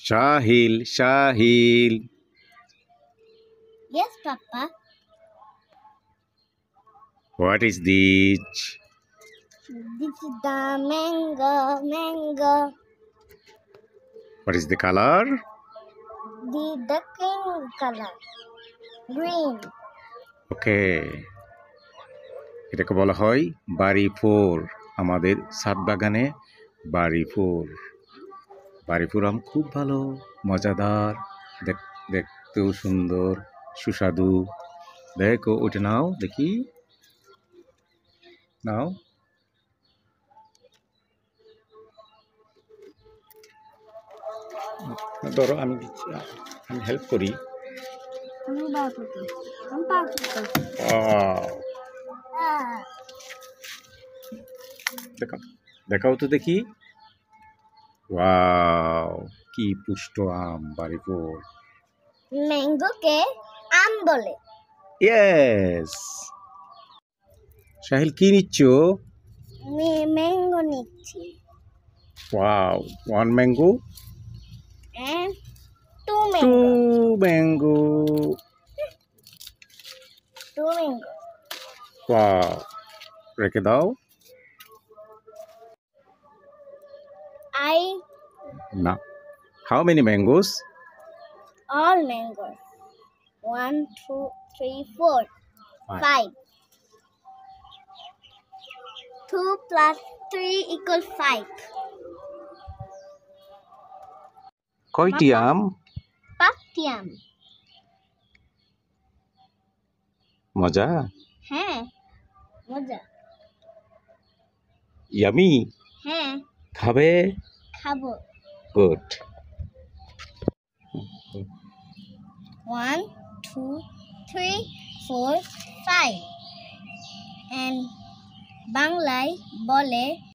Shahil, Shahil. Yes, Papa. What is this? This is the mango. What is the color? The green color. Green. Okay. এটাকে বলা হয় বাড়ি four. আমাদের ছাদ বাগানে বাড়ি ফোর। বাড়ি ফোর আম খুব ভালো, মজাদার, দেখতেও সুন্দর, সুস্বাদু। দেখো ওটা নাও, দেখি নাও। ধরো আমি দিচ্ছি, আমি হেল্প করি। দেখাও তো দেখি। ওয়াও, কি পুষ্ট আম বাড়ি ফোর। ম্যাঙ্গোকে আম বলে। ইয়েস। সাহিল কি নিচ্ছ? ম্যাঙ্গো নিচ্ছি। Wow, one mango and two two mango. Mango. Two mango. Wow, রেখে দাও। না, how many mangoes? All mangoes. 1, 2, 3, 4, 5. 2 plus 3 equals 5. কয়টি আম? 5টি আম। মজা? হ্যাঁ, মজা। ইয়ামি? হ্যাঁ, খাবে? খাবো। গুড। 1, 2, 3, 4, 5. And বাংলায় বলে